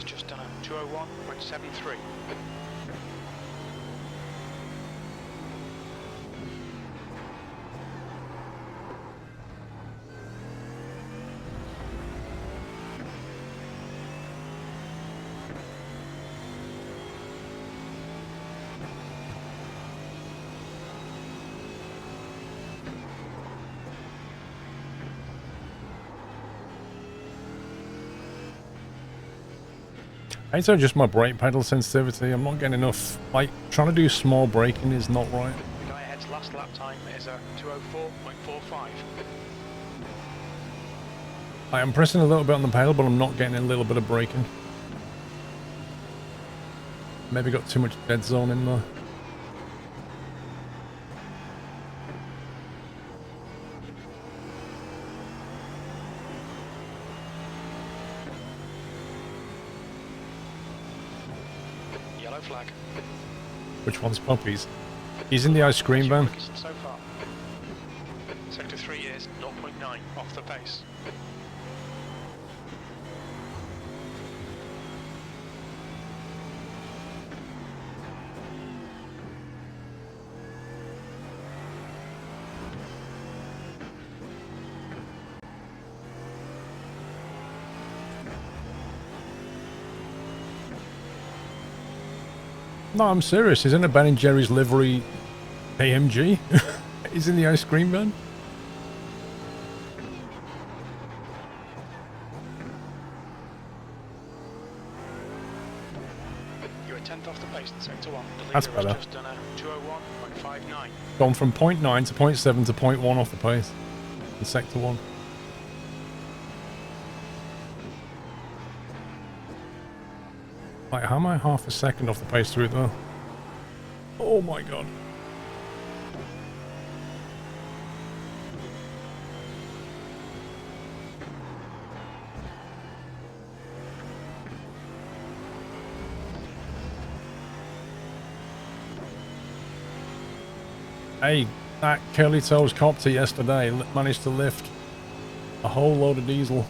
just done a 201.73. I think it's just my brake pedal sensitivity. I'm not getting enough. Like, trying to do small braking is not right. The guy ahead's last lap time is a 204.45. I am pressing a little bit on the pedal, but I'm not getting a little bit of braking. Maybe got too much dead zone in there. Yellow flag. Which one's Puppies? He's in the ice cream van. So far. Sector 3 is 0.9 off the pace. No, I'm serious. Isn't it Ben & Jerry's livery AMG? He's in the ice cream van. You're a tenth off the pace in sector 1. The leader That's has better. just done a 201.59. Gone from 0.9 to 0.7 to 0.1 off the pace in sector 1. Like, how am I half a second off the pace through it though? Oh my god. Hey, that Curly Toes copter yesterday managed to lift a whole load of diesel.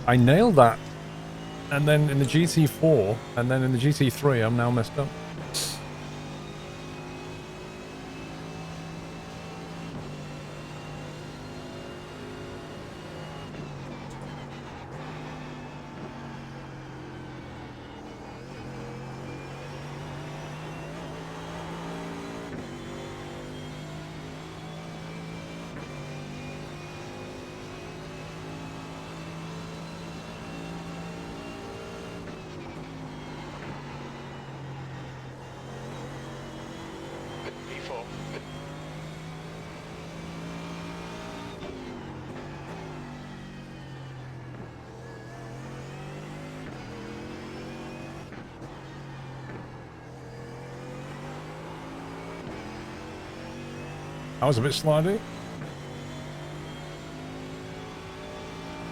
I nailed that. And then in the GT4, and then in the GT3, I'm now messed up. P4. I was a bit slidey. Do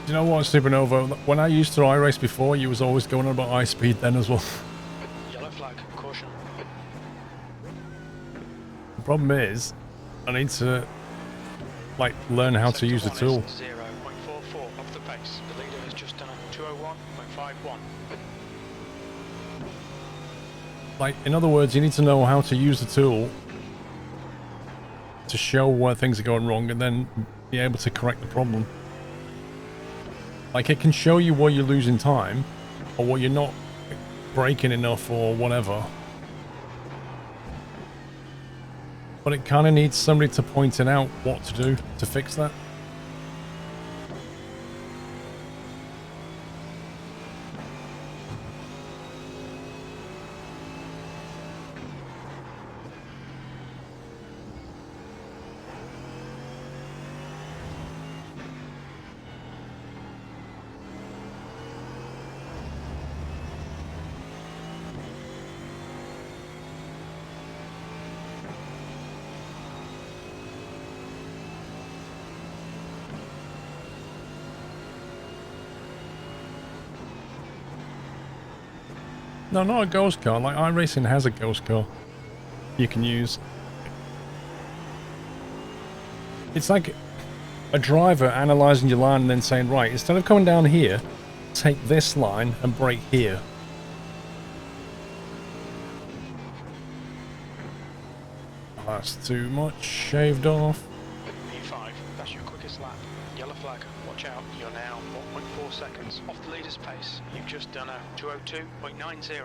you know what, Supernova? When I used to iRace before, you was always going on about high speed then as well. Yellow flag. Caution. The problem is, I need to, like, learn how to use the Sector tool. 1 is 0.44 off the pace. The leader has just done a 201.51. Like, in other words, you need to know how to use the tool to show where things are going wrong and then be able to correct the problem. Like, it can show you where you're losing time or where you're not braking enough or whatever. But it kind of needs somebody to point it out what to do to fix that. No, not a ghost car. Like iRacing has a ghost car you can use. It's like a driver analysing your line and then saying, right, instead of coming down here, take this line and brake here. Oh, that's too much shaved off. P5, that's your quickest lap. Yellow flag, watch out. You're now 1.4 seconds off the leader's pace. You've just done a 2:02.90.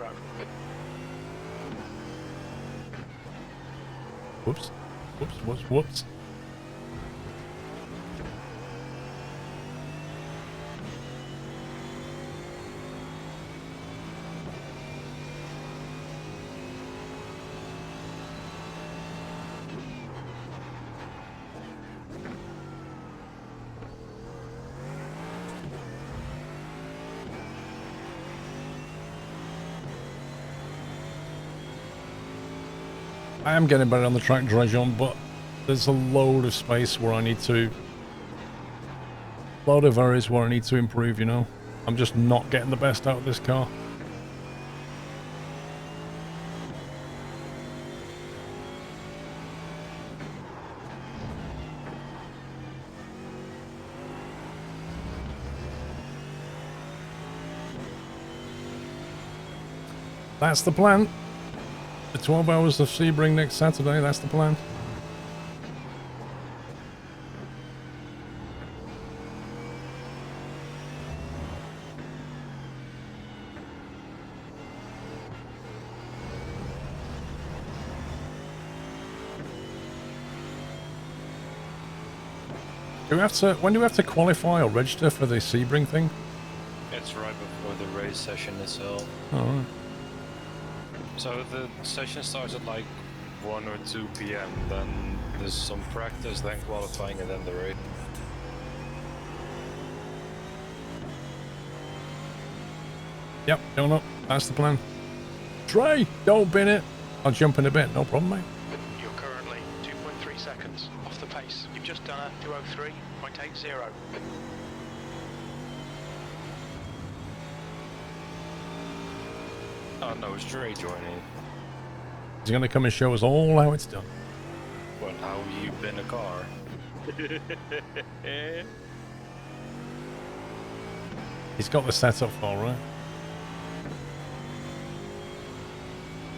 Whoops. Whoops, whoops, whoops. I am getting better on the track dredge on, but there's a load of space where I need to... load of areas where I need to improve, you know? I'm just not getting the best out of this car. That's the plan. The 12 hours of Sebring next Saturday, that's the plan. Do we have to, when do we have to qualify or register for the Sebring thing? It's right before the race session itself. Alright. So the session starts at like 1 or 2 p.m. Then there's some practice, then qualifying, and then the race. Yep, going up. That's the plan. Trey, don't bin it. I'll jump in a bit, no problem, mate. You're currently 2.3 seconds off the pace. You've just done a 2:03.80. Oh no, it's Dre joining. He's gonna come and show us all how it's done. Well, how you bin a car? He's got the setup file, right?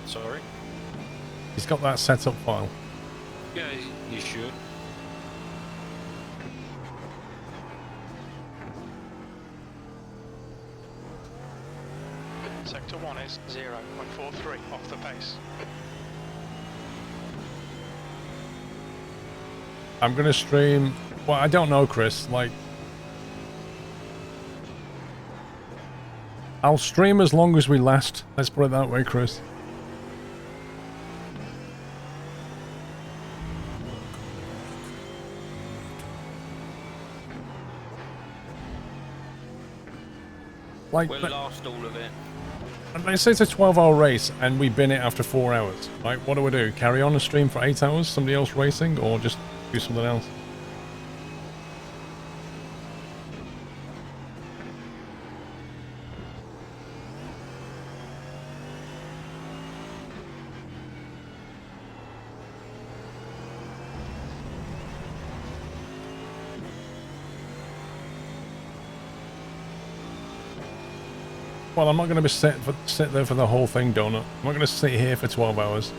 Sorry? He's got that setup file. Yeah, you should. Sector 1 is 0.43 off the pace. I'm gonna stream... Well, I don't know, Chris. Like... I'll stream as long as we last. Let's put it that way, Chris. Like... We'll last all of it. Let's say it's a 12-hour race and we bin it after 4 hours. Right? What do we do? Carry on a stream for 8 hours? Somebody else racing? Or just do something else? Well, I'm not going to be sit there for the whole thing, Donut. I'm not going to sit here for 12 hours.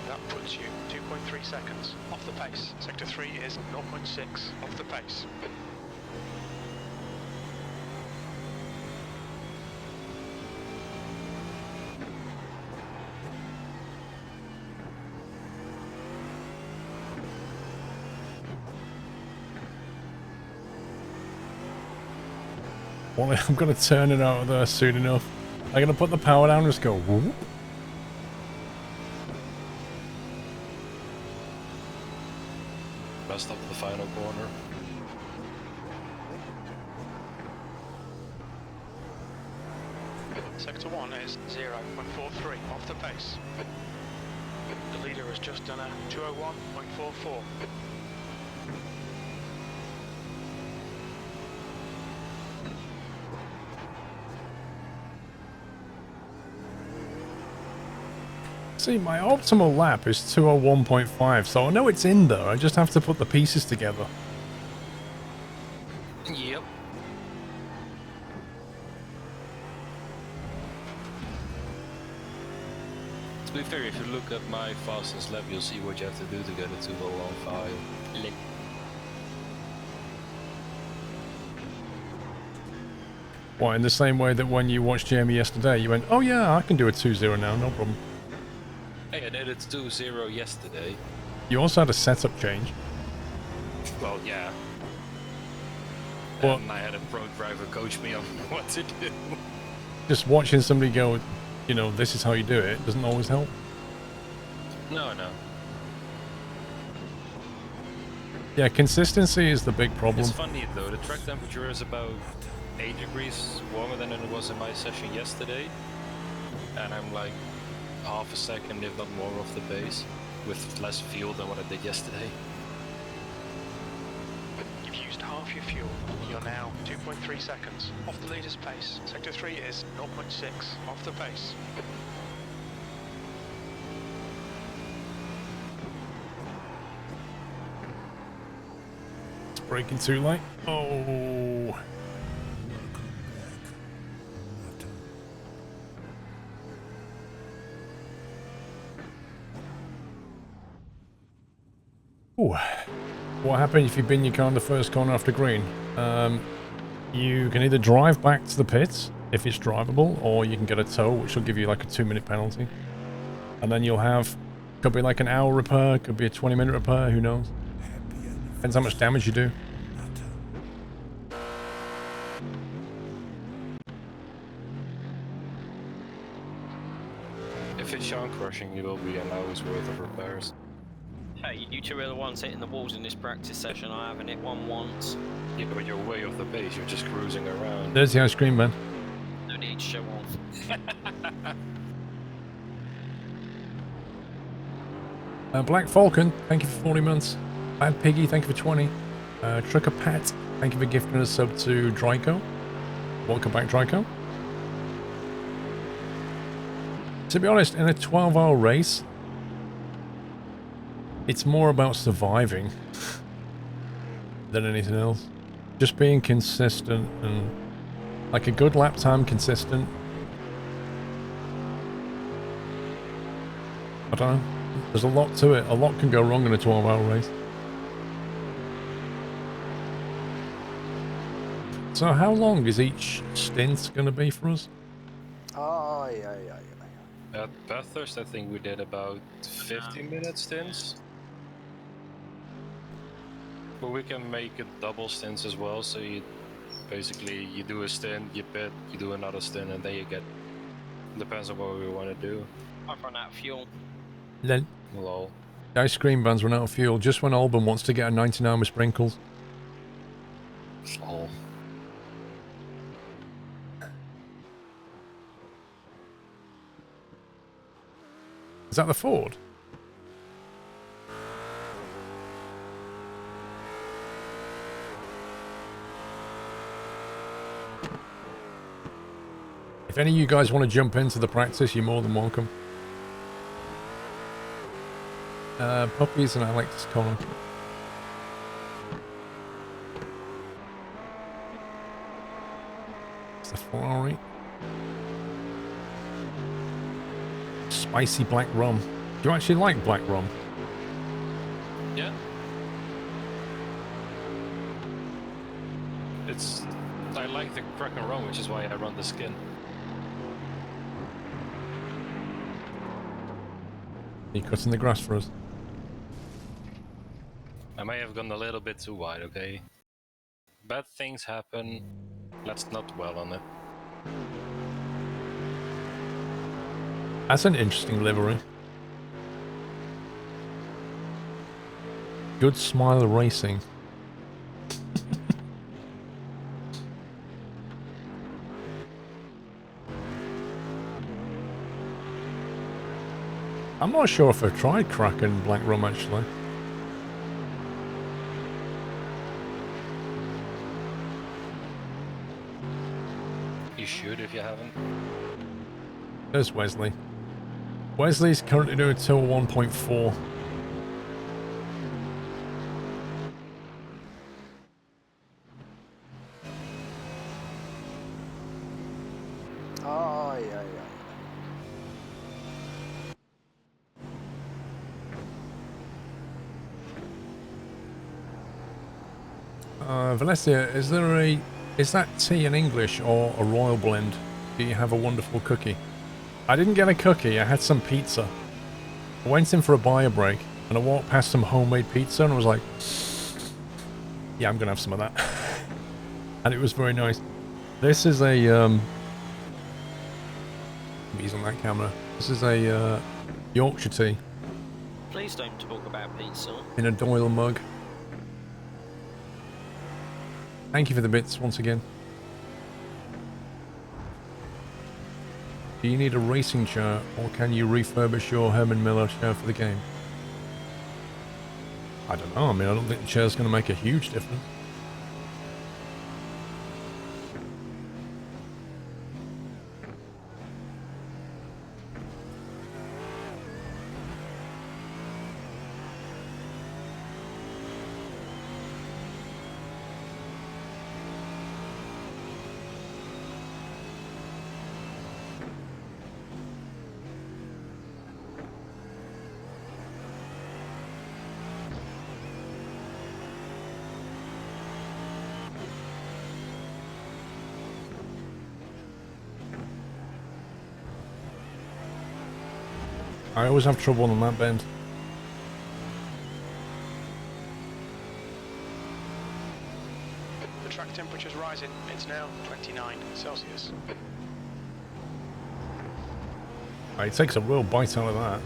That puts you 2.3 seconds off the pace. Sector 3 is 0.6 off the pace. Well, I'm going to turn it out of there soon enough. I'm going to put the power down and just go whoop. Messed up the final corner. Sector 1 is 0.43 off the pace. The leader has just done a 201.44. See, my optimal lap is 201.5, so I know it's in there. I just have to put the pieces together. Yep. To be fair, if you look at my fastest lap, you'll see what you have to do to get it to the 1.5. What, in the same way that when you watched Jamie yesterday, you went, oh yeah, I can do a 2-0 now, no problem. Hey, I did it 2-0 yesterday. You also had a setup change. Well, yeah. Well, And I had a pro driver coach me on what to do. just watching somebody go, you know, this is how you do it, doesn't always help. No. Yeah, consistency is the big problem. It's funny though, the track temperature is about 8 degrees warmer than it was in my session yesterday. And I'm like half a second, if not more, off the pace, with less fuel than what I did yesterday. You've used half your fuel. You're now 2.3 seconds off the leader's pace. Sector 3 is 0.6 off the pace. It's braking too late. Oh. Ooh. What happened if you bin your car in the first corner after green? You can either drive back to the pits, if it's drivable, or you can get a tow, which will give you like a 2-minute penalty. And then you'll have, could be like an hour repair, could be a 20-minute repair, who knows? Depends how much damage you do. If it's Sean crushing, it will be an hour's worth of repairs. Hey, you two are the ones hitting the walls in this practice session. I haven't hit one once. Yeah, but you're way off the pace, you're just cruising around. There's the ice cream man. No need to show off. Black Falcon, thank you for 40 months. Bad Piggy, thank you for 20. Trucker Pat, thank you for gifting a sub to Dryco. Welcome back, Dryco. To be honest, in a 12-hour race, it's more about surviving than anything else. Just being consistent and like a good lap time consistent. I don't know. There's a lot to it. A lot can go wrong in a 12-hour race. So how long is each stint going to be for us? At Bathurst, I think we did about 15-minute stints. But we can make it double stints as well, so you basically you do a stint, you pit, you do another stint, and then you get... Depends on what we want to do. I've run out of fuel. Then Lol. the ice cream vans run out of fuel just when Alban wants to get a 99 with sprinkles. Lol. Is that the Ford? If any of you guys want to jump into the practice, you're more than welcome. Puppies and Alex Connor. It's the Ferrari. Spicy black rum. Do you actually like black rum? Yeah. I like the crack and rum, which is why I run the skin. Are you cutting the grass for us? I may have gone a little bit too wide, okay? Bad things happen. Let's not dwell on it. That's an interesting livery. Good Smile Racing. I'm not sure if I've tried crack and black rum actually. You should if you haven't. There's Wesley. Wesley's currently doing till 1.4. Ay, ay, ay. Valencia, is that tea in English or a royal blend? Do you have a wonderful cookie? I didn't get a cookie, I had some pizza. I went in for a buyer break and I walked past some homemade pizza and I was like, yeah, I'm gonna have some of that. And it was very nice. This is a, he's on that camera. This is a Yorkshire tea Please don't talk about pizza. in a Doyle mug. Thank you for the bits once again. Do you need a racing chair or can you refurbish your Herman Miller chair for the game? I don't know. I mean, I don't think the chair's going to make a huge difference. I always have trouble on that bend. The track temperature's rising. It's now 29 Celsius. It takes a real bite out of that.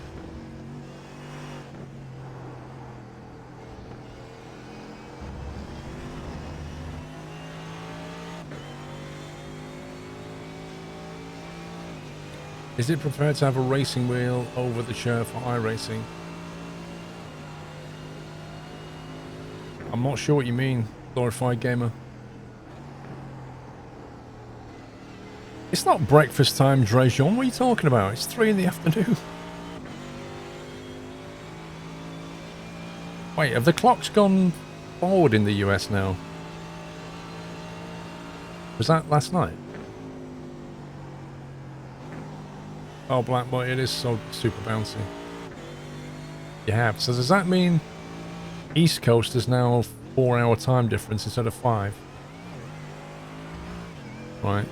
Is it preferred to have a racing wheel over the chair for iRacing? I'm not sure what you mean, glorified gamer. It's not breakfast time, Drejon. What are you talking about? It's 3 in the afternoon. Wait, have the clocks gone forward in the US now? Was that last night? Oh, Black Boy, it is so super bouncy. You have. So does that mean East Coast is now 4-hour time difference instead of 5? Right.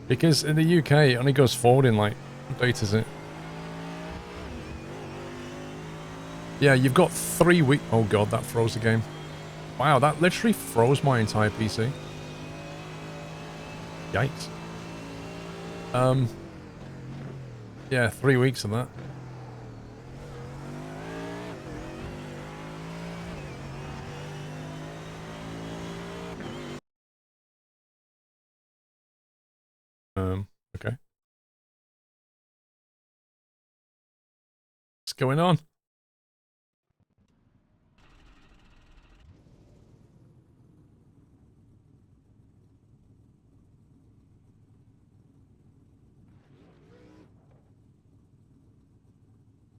Because in the UK, it only goes forward in like, what date is it? Yeah, you've got 3 weeks. Oh god, that froze the game. Wow, that literally froze my entire PC. Yikes. Yeah, 3 weeks of that. Okay. What's going on?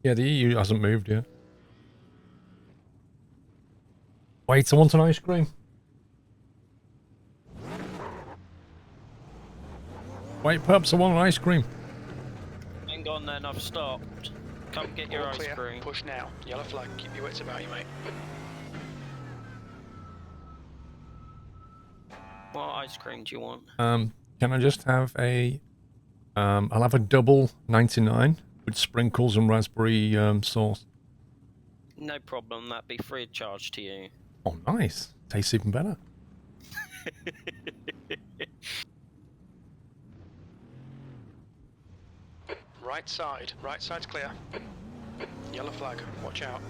Yeah, the EU hasn't moved yet. Wait, I want an ice cream. Wait, Pups, I want an ice cream. Hang on then, I've stopped. Come get your All ice clear. cream. Push now. Yellow flag. Keep your wits about you, mate. What ice cream do you want? Can I just have a... I'll have a double 99 with sprinkles and raspberry sauce. No problem, that'd be free of charge to you. Oh, nice. Tastes even better. Right side. Right side's clear. Yellow flag. Watch out.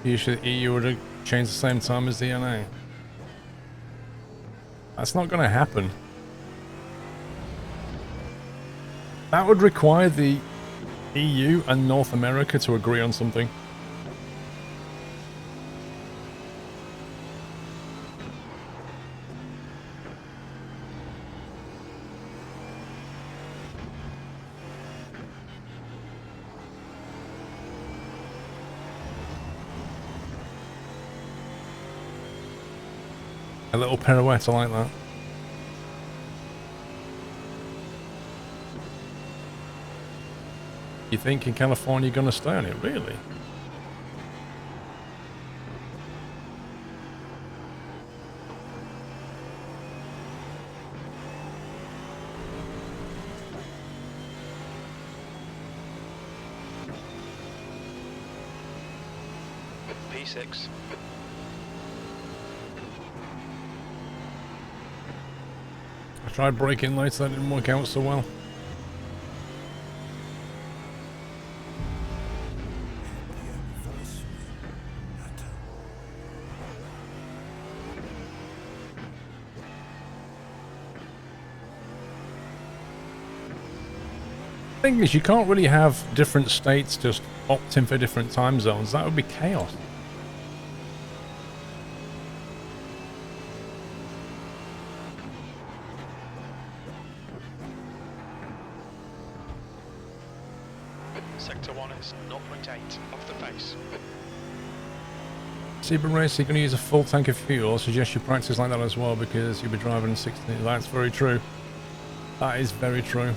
Usually the EU would have changed the same time as the NA. That's not going to happen. That would require the EU and North America to agree on something. A little pirouette, I like that. You think in California you're going to stay on it, really? P6. I tried braking later, that didn't work out so well. The thing is, you can't really have different states just opting for different time zones. That would be chaos. Sector 1 is 0.8 off the pace. Zebra Race, you're going to use a full tank of fuel. I suggest you practice like that as well because you'll be driving 16. That's very true. That is very true.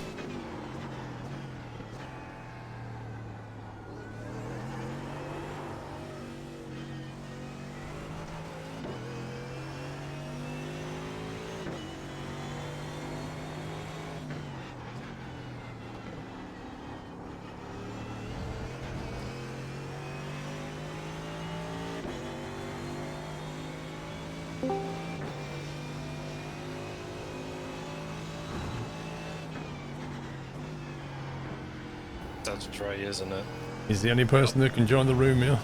That's dry, isn't it? He's the only person that can join the room here.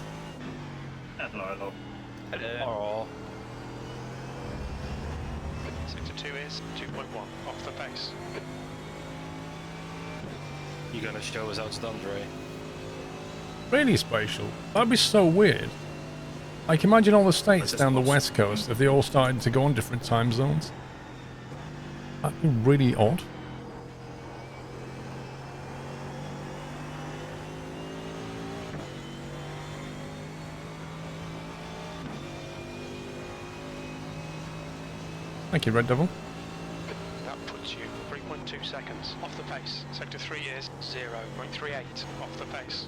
Hello. Hello. Sector 2 is 2.1 off the pace. You gonna show us how it's done, Dre? Really spatial. That'd be so weird. Like, imagine all the states down the west coast if they all started to go on different time zones. That'd be really odd. Thank you, Red Devil. That puts you 3.2 seconds off the pace. Sector 3 is 0.38 off the pace.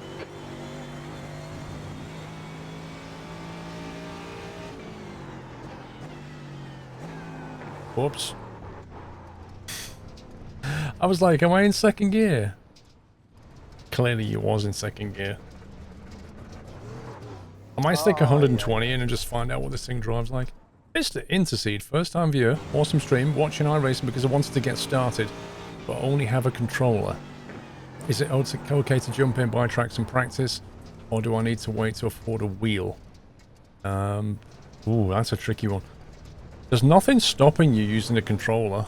Whoops. I was like, am I in second gear? Clearly you was in second gear. I might stick 120 in and just find out what this thing drives like. Mr. Interseed, first time viewer, awesome stream, watching iRacing because I wanted to get started, but only have a controller. Is it okay to jump in, buy tracks and practice, or do I need to wait to afford a wheel? Ooh, that's a tricky one. There's nothing stopping you using a controller.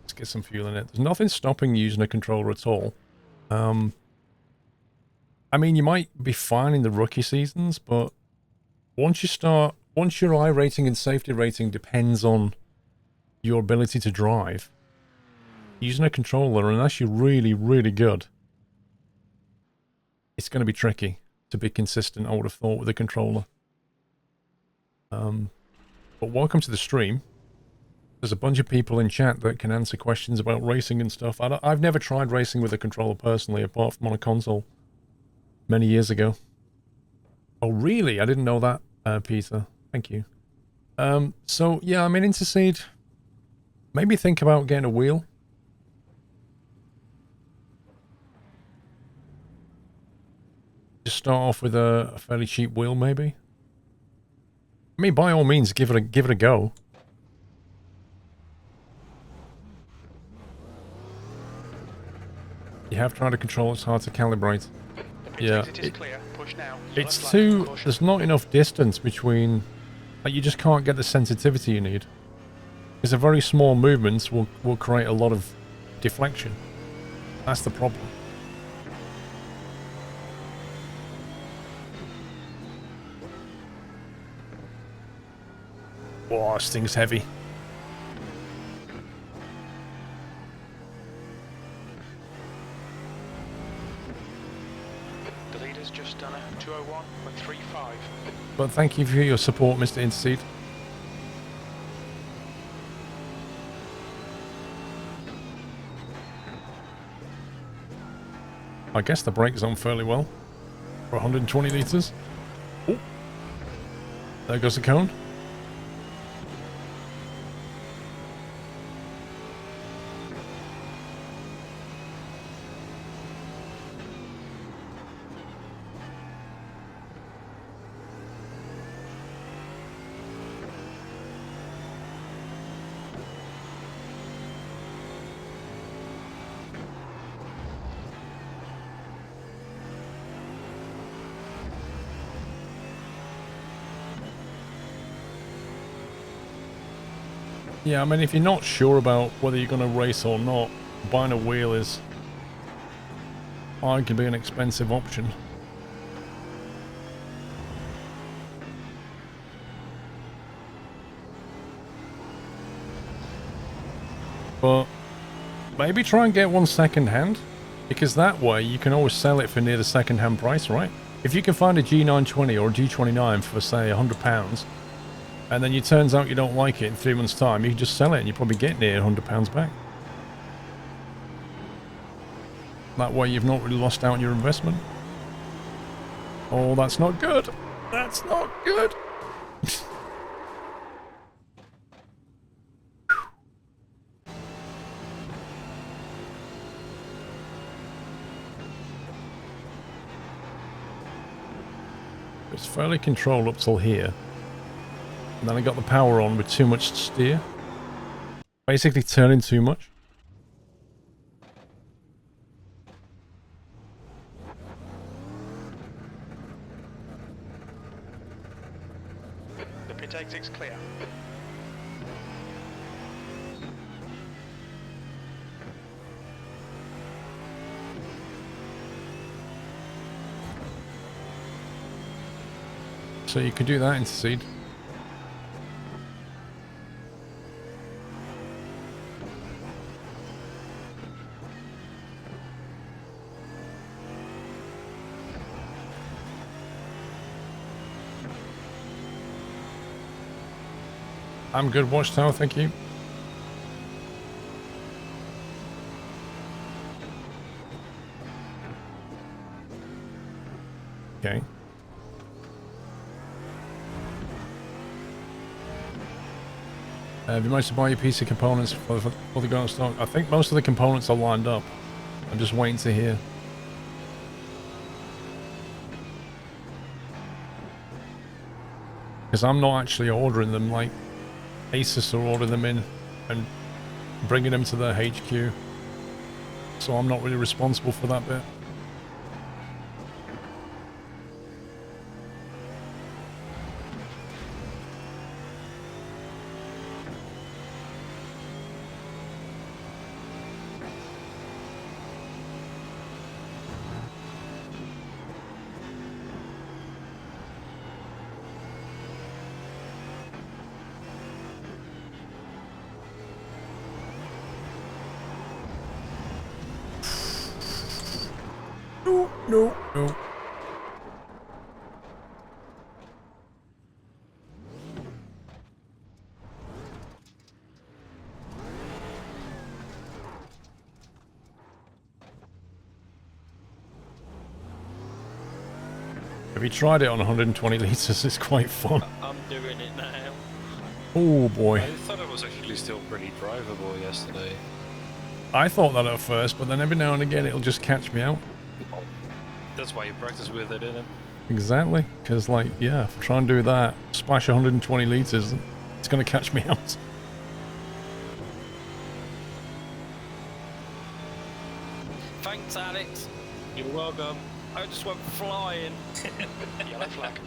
Let's get some fuel in it. There's nothing stopping you using a controller at all. I mean, you might be fine in the rookie seasons, but once your iRating and safety rating depends on your ability to drive, using a controller, unless you're really, really good, it's going to be tricky to be consistent, I would have thought, with a controller. But welcome to the stream. There's a bunch of people in chat that can answer questions about racing and stuff. I've never tried racing with a controller personally, apart from on a console many years ago. Oh, really? I didn't know that, Peter. Thank you. So, yeah, I mean, Interseed, maybe think about getting a wheel. Just start off with a fairly cheap wheel, maybe. I mean, by all means, give it a go. You have tried to control, it's hard to calibrate. The pit Yeah, exit is clear. Push now. It's Yellow flag, too... caution. There's not enough distance between... Like, you just can't get the sensitivity you need. Because a very small movements will create a lot of deflection. That's the problem. Whoa, this thing's heavy. The leader's just done a 201.35. But thank you for your support, Mr. Intercede. I guess the brake's on fairly well. For 120 litres. Oh. There goes the cone. Yeah, I mean, if you're not sure about whether you're going to race or not, buying a wheel is arguably an expensive option. But maybe try and get one second hand, because that way you can always sell it for near the second hand price, right? If you can find a G920 or a G29 for, say, £100, and then it turns out you don't like it in 3 months' time, you can just sell it and you probably get near £100 back. That way you've not really lost out on your investment. Oh, that's not good. That's not good. It's fairly controlled up till here. And then I got the power on with too much steer. Basically turning too much. The pit exit's clear. So you could do that, Intercede. I'm good, Watchtower, thank you. Okay. Have you managed to buy your piece of components for the go stock? I think most of the components are lined up. I'm just waiting to hear. Because I'm not actually ordering them, like Asus are ordering them in and bringing them to their HQ. So I'm not really responsible for that bit. No. Have you tried it on 120 litres? It's quite fun. I'm doing it now. Oh boy. I thought it was actually still pretty drivable yesterday. I thought that at first, but then every now and again it'll just catch me out. That's why you practice with it, isn't it? Exactly, because like, yeah, if I try and do that, splash 120 litres, it's going to catch me out. Thanks, Alex. You're welcome. I just went flying. Yellow flag.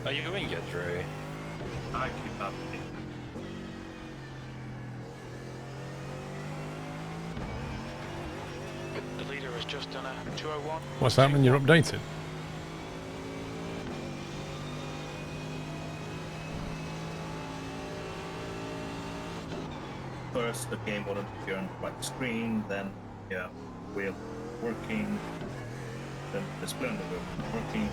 Are you in yet, Ray? I keep up. The leader has just done a 201. What's happening? You're updated. First, the game wouldn't appear on the white screen, then, yeah, wheel working, then display on the wheel working.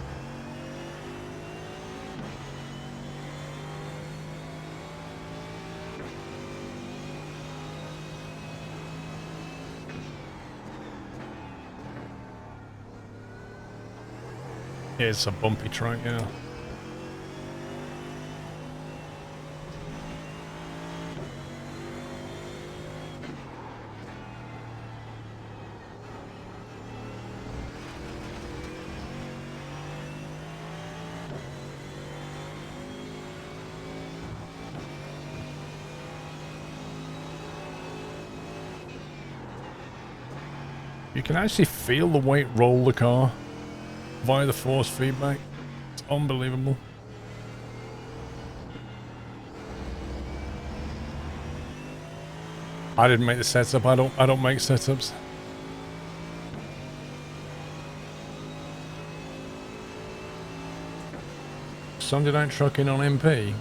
Yeah, it's a bumpy track, yeah. You can actually feel the weight roll the car via the force feedback. It's unbelievable. I didn't make the setup. I don't make setups. Sunday night trucking on MP.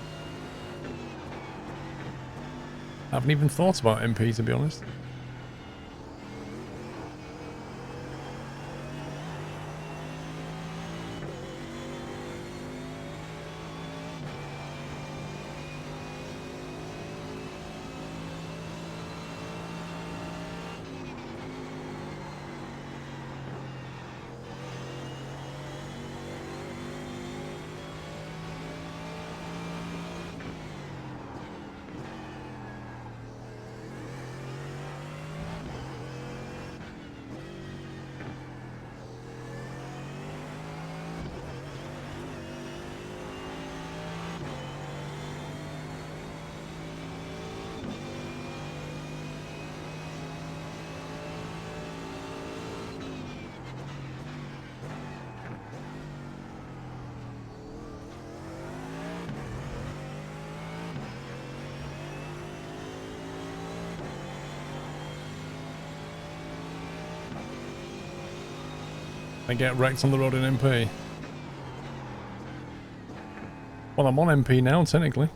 I haven't even thought about MP, to be honest. They get wrecked on the road in MP. Well, I'm on MP now, technically.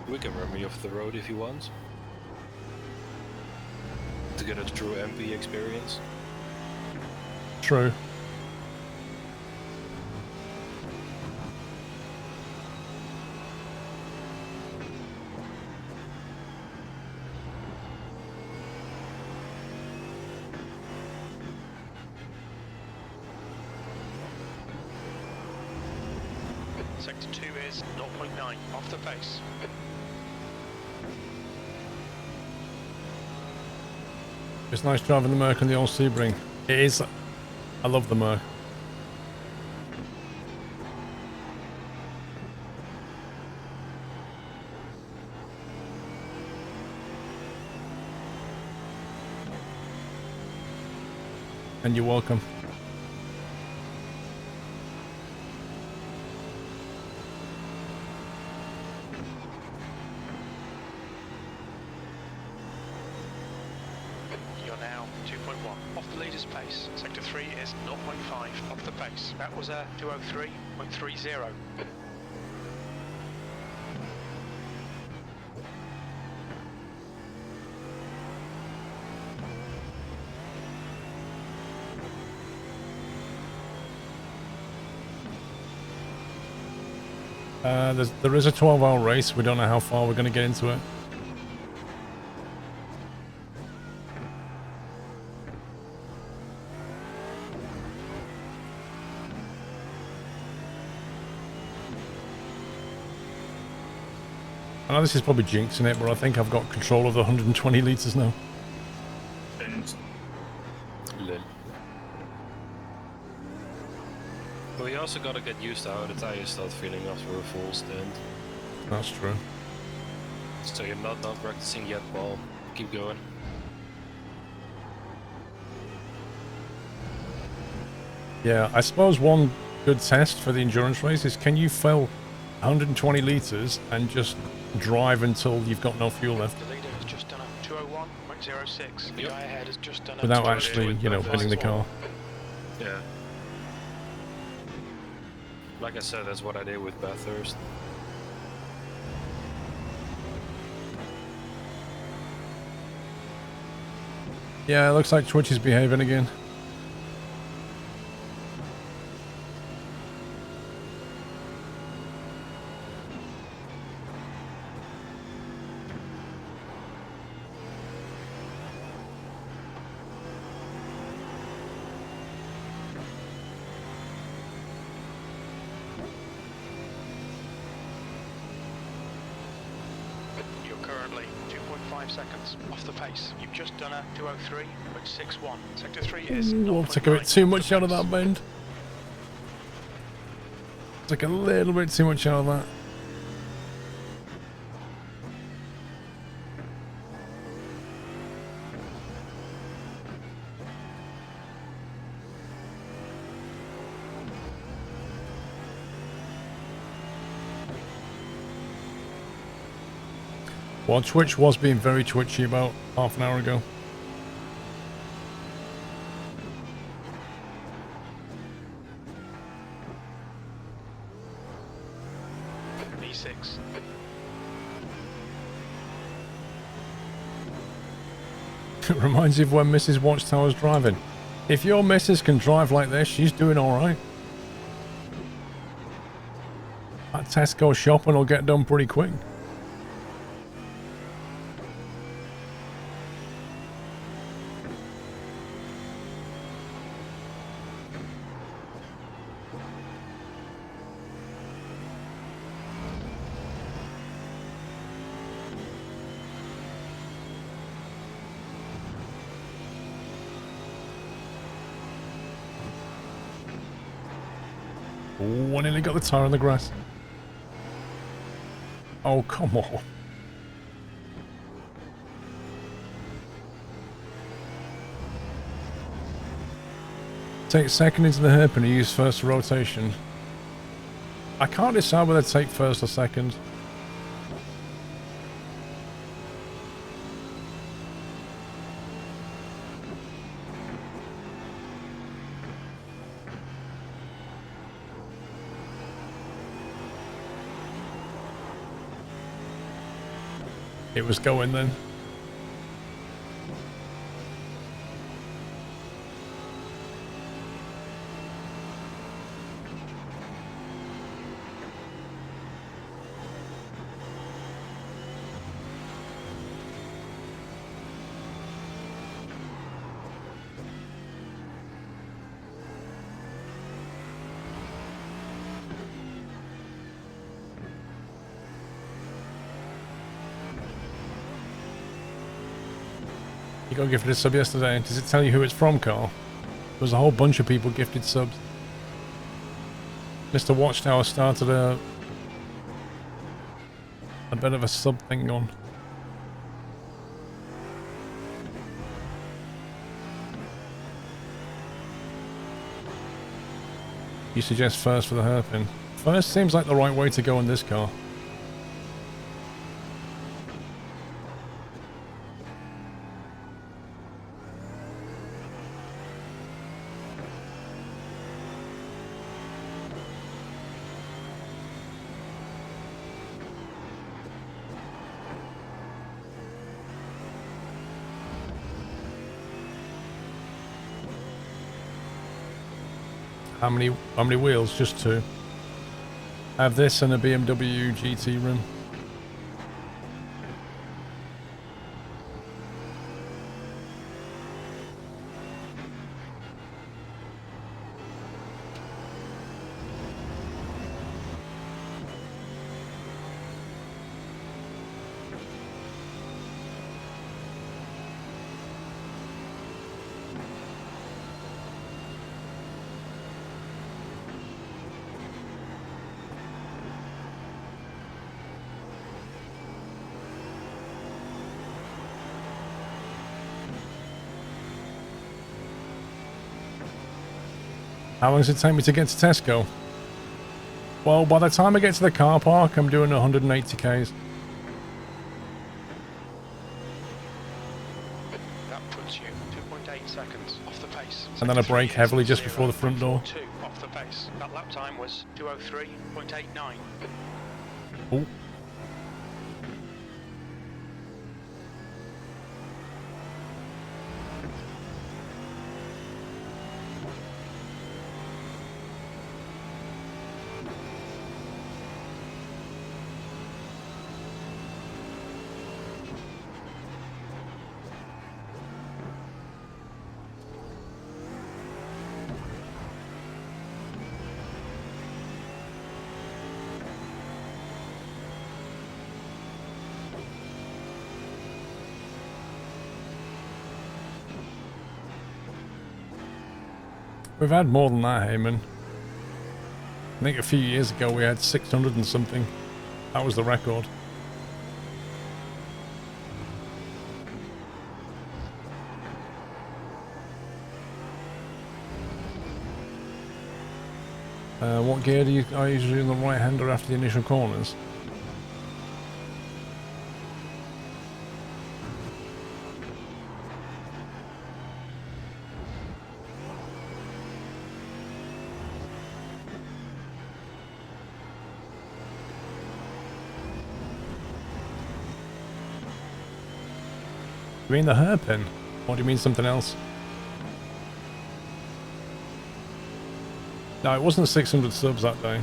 We can run me off the road if you want. To get a true MP experience. True. Sector 2 is 0.9 off the pace. It's nice driving the Merc on the old Sebring. It is. I love the Merc. And you're welcome. You're now 2.1 off the leader's pace. Sector 3 is 0.5 off the pace. That was a 203.30. There is a 12-hour race. We don't know how far we're going to get into it. I know this is probably jinxing it, but I think I've got control of the 120 litres now. And Lol. But we also gotta get used to how the tires start feeling after a full stint. That's true. So you're not practicing yet, Paul. Keep going. Yeah, I suppose one good test for the endurance race is, can you fill 120 litres and just drive until you've got no fuel left The leader has just done a 201.06. The Yep. guy ahead has just done a without 202. actually, you know, winning the car? Yeah. Like I said, that's what I did with Bathurst. Yeah, it looks like Twitch is behaving again. You're currently 2.5 seconds off the pace. You've just done a 203.61. Sector 3 is Ooh, took a bit too much out of that bend. Took a little bit too much out of that. Well, Twitch was being very twitchy about half an hour ago. B6. It reminds you of when Mrs. Watchtower's driving. If your missus can drive like this, she's doing alright. That Tesco shopping will get done pretty quick. Oh, I nearly got the tire on the grass. Oh, come on. Take second into the hairpin to use first rotation. I can't decide whether to take first or second. It was going then. You got gifted a sub yesterday. Does it tell you who it's from, Carl? There was a whole bunch of people gifted subs. Mr. Watchtower started a bit of a sub thing on. You suggest first for the hairpin. First seems like the right way to go in this car. How many wheels? Just two. I have this and a BMW GT rim. How long does it take me to get to Tesco? Well, by the time I get to the car park, I'm doing 180 Ks. That puts you 2.8 seconds off the pace. And then I brake heavily just before the front door. 2 off the pace. That lap time was 2:03.89. Oh. We've had more than that, Heyman. I think a few years ago we had 600 and something. That was the record. What gear do you are you usually in the right hander after the initial corners? You mean the hairpin? Or do you mean something else? No, it wasn't 600 subs that day.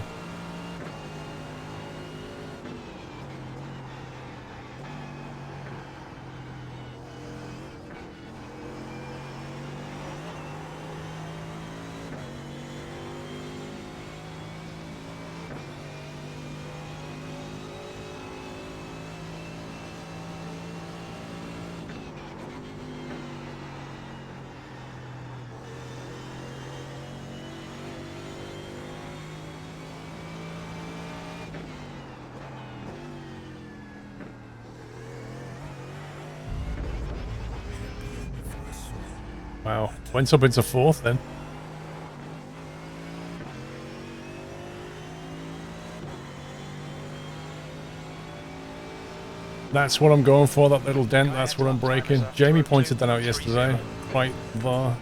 Wow, went up into fourth then. That's what I'm going for, that little dent, that's what I'm breaking. Jamie pointed that out yesterday, right there.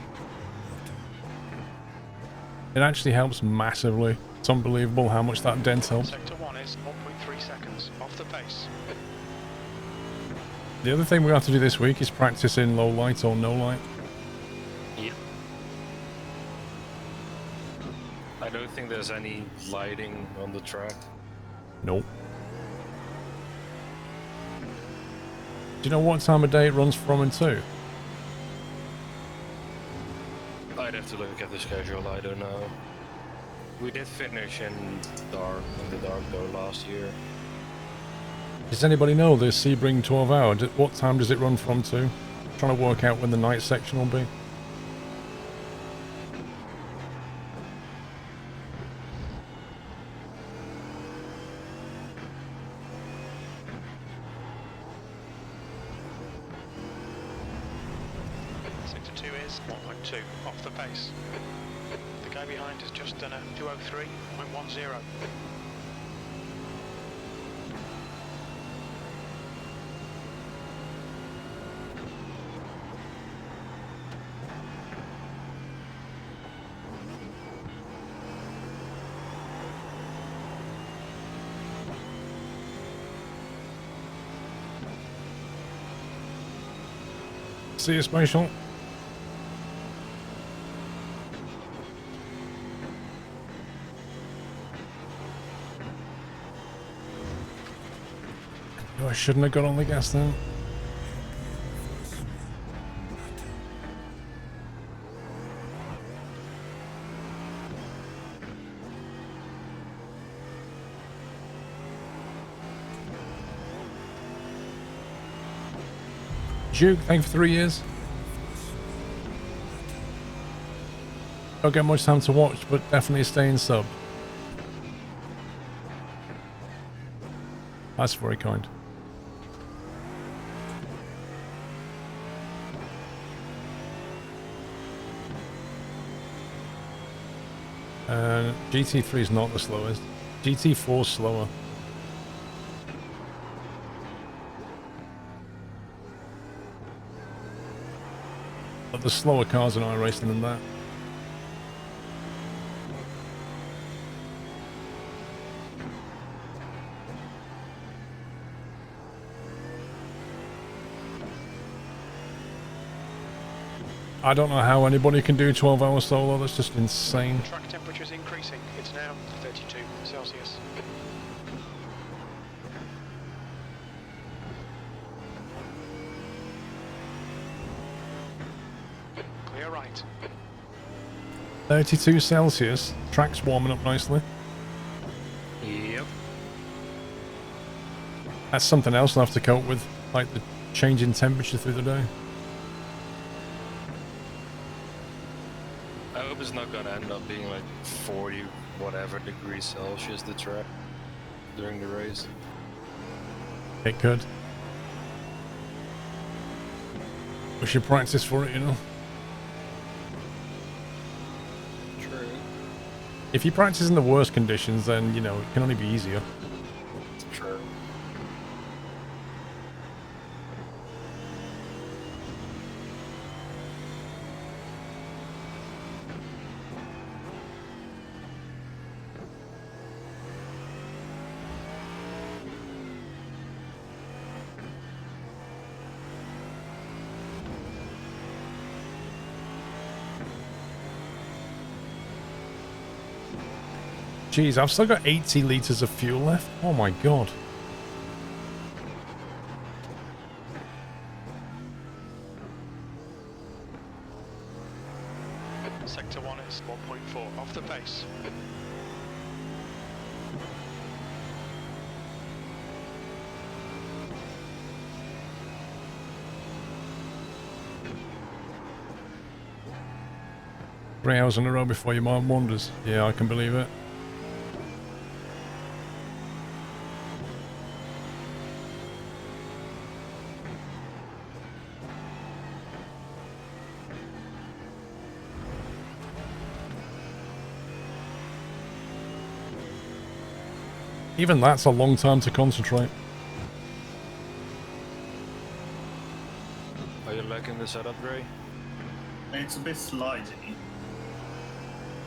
It actually helps massively. It's unbelievable how much that dent helps. Sector 1 is 0.3 seconds off the pace. The other thing we have to do this week is practice in low light or no light. Yeah. I don't think there's any lighting on the track. Nope. Do you know what time of day it runs from and to? I'd have to look at the schedule, I don't know. We did finish in the dark though last year. Does anybody know the Sebring 12 hour? What time does it run from to? I'm trying to work out when the night section will be. Sector 2 is 1.2 off the pace. The guy behind has just done a 2:03.10. See you, Spatial. Oh, I shouldn't have got on the gas then. Duke, thank you for 3 years. Don't get much time to watch, but definitely stay in sub. That's very kind. GT3 is not the slowest. GT4 is slower. But there's slower cars in iRacing than that. I don't know how anybody can do 12-hour solo. That's just insane. Track temperature's increasing. It's now 32 Celsius. Clear right. 32 Celsius. Track's warming up nicely. Yep. That's something else I'll have to cope with, like the change in temperature through the day. I hope it's not gonna end up being like 40 whatever degrees Celsius the track during the race. It could. We should practice for it, you know. True. If you practice in the worst conditions, then, you know, it can only be easier. True. Jeez, I've still got 80 litres of fuel left. Oh my god. Sector 1 is 1.4 off the pace. Three hours in a row before your mind wanders. Yeah, I can believe it. Even that's a long time to concentrate. Are you liking the setup, Dre? It's a bit slidey.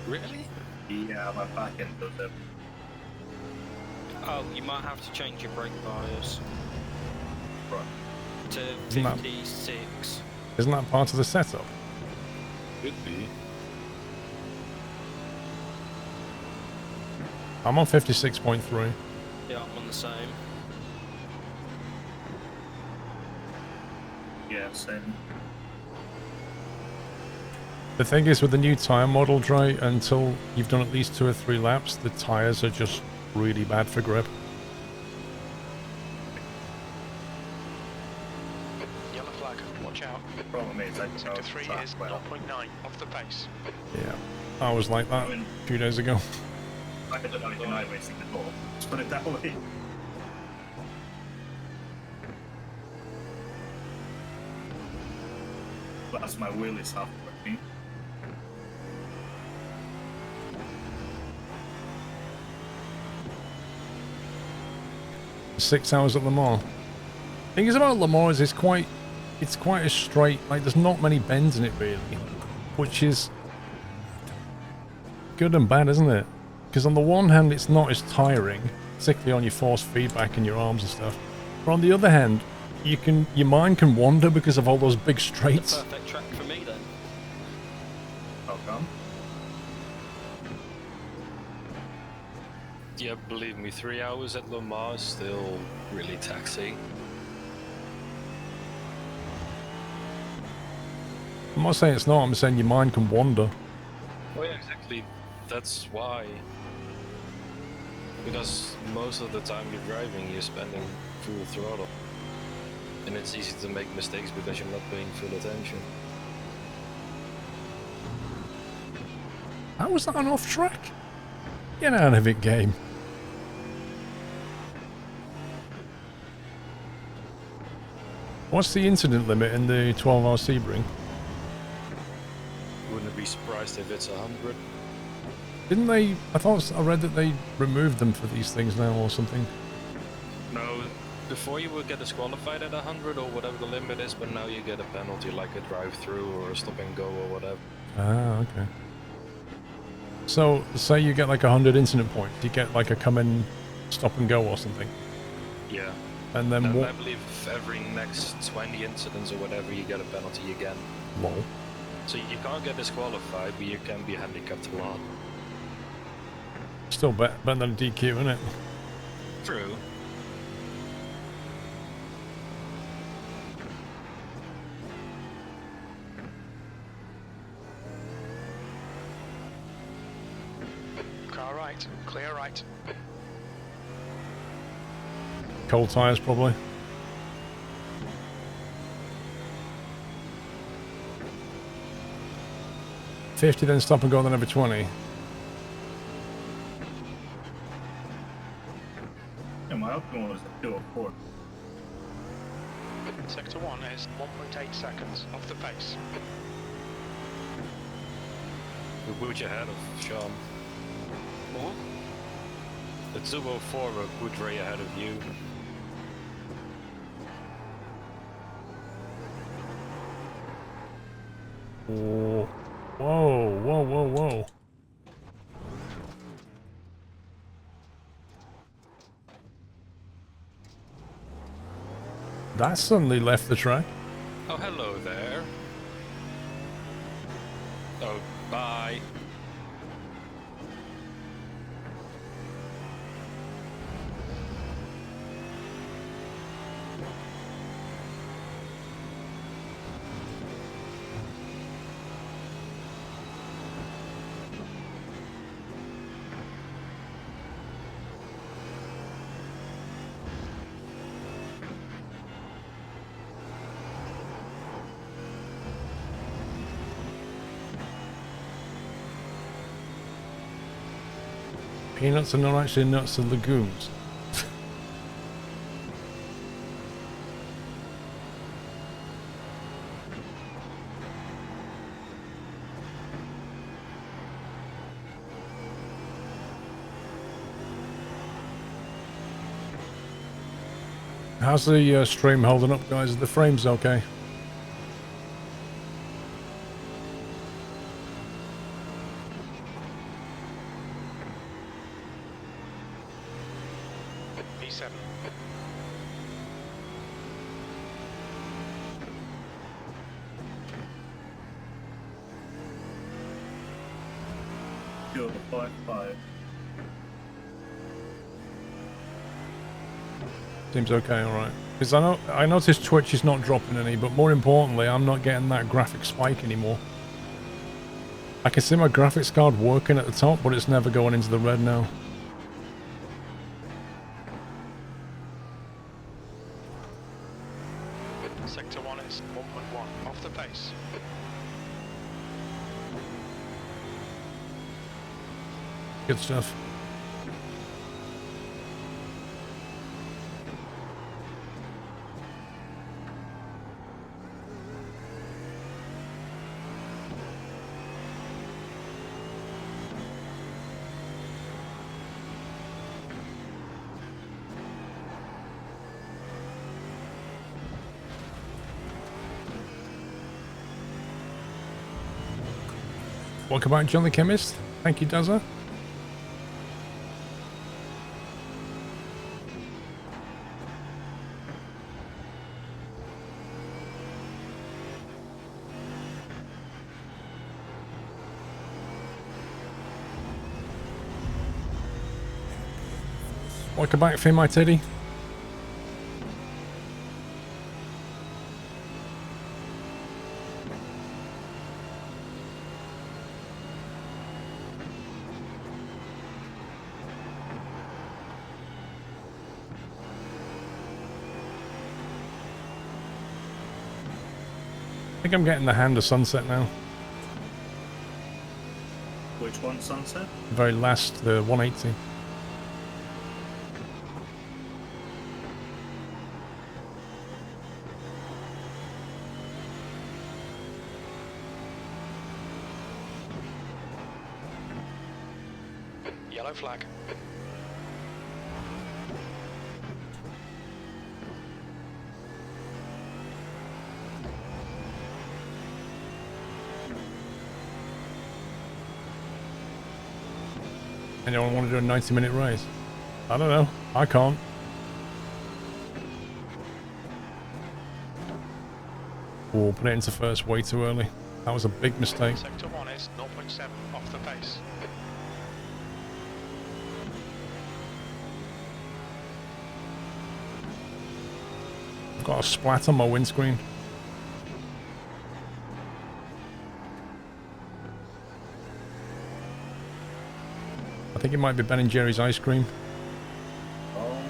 Really? Yeah, my back end does it. Oh, you might have to change your brake bias Right. to Isn't that- 56. Isn't that part of the setup? Could be. I'm on 56.3. Yeah, I'm on the same. Yeah, same. The thing is, with the new tyre model, Dre, until you've done at least 2 or 3 laps, the tyres are just really bad for grip. Yellow flag, watch out. The problem is I Sector don't 3 track is well. 0.9 off the pace. Yeah, I was like that a few days ago. I don't know if iRacing at all. Let's put it that way. Plus my wheel is half working. Six hours at Le Mans. Thing is about Le Mans is it's quite a straight, like there's not many bends in it really, which is good and bad, isn't it? Because on the one hand it's not as tiring, particularly on your force feedback and your arms and stuff. But on the other hand, your mind can wander because of all those big The straights. perfect track for me then. How come? Yeah, believe me, 3 hours at Le Mans is still really taxing. I'm not saying it's not, I'm saying your mind can wander. Oh yeah, exactly. That's why. Because most of the time you're driving, you're spending full throttle. And it's easy to make mistakes because you're not paying full attention. How was that an off track? Get out of it, game. What's the incident limit in the 12-hour Sebring? Wouldn't be surprised if it's 100. Didn't they? I read that they removed them for these things now or something. No, before you would get disqualified at 100 or whatever the limit is, but now you get a penalty like a drive-through or a stop and go or whatever. Ah, okay. So, say you get like 100 incident points, you get like a come in, stop and go or something. Yeah. And then And what? I believe every next 20 incidents or whatever, you get a penalty again. Lol. So you can't get disqualified, but you can be handicapped a lot. Still better than a DQ, isn't it? True. Car right, clear right. Cold tires, probably. $50, then stop and go, then every 20. Yeah, my optimum was at 204. Sector 1 is 1.8 seconds off the pace. Which ahead of Sean. What? The 204 were good way ahead of you. Whoa, whoa, whoa, whoa. That suddenly left the track. Oh, hello there. Oh, bye. Peanuts are not actually nuts, they're legumes. How's the stream holding up, guys? Are the frames okay? B7. Two 5.5. Seems okay, alright. Because I noticed Twitch is not dropping any, but more importantly, I'm not getting that graphic spike anymore. I can see my graphics card working at the top, but it's never going into the red now. Sector 1 is 1.1 off the pace. Good stuff. Welcome back, John the Chemist. Thank you, Dazza. Welcome back, Finn, my teddy. I think I'm getting the hand of sunset now. Which one, Sunset? The very last, the 180. Yellow flag. Anyone want to do a 90-minute race? I don't know. I can't. Oh, put it into first way too early. That was a big mistake. Sector 1 is 0.7 off the pace. I've got a splat on my windscreen. I think it might be Ben and Jerry's ice cream. Oh,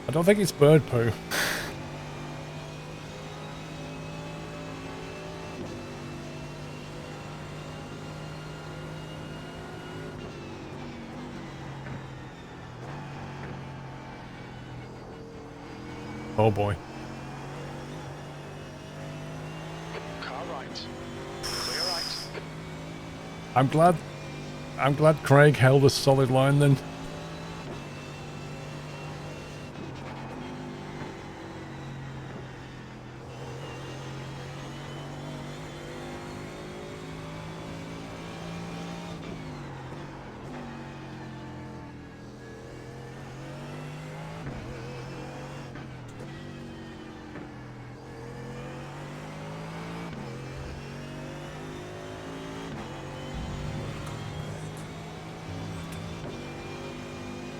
I don't think it's bird poo. Oh boy. Car right. Clear right. I'm glad Craig held a solid line then.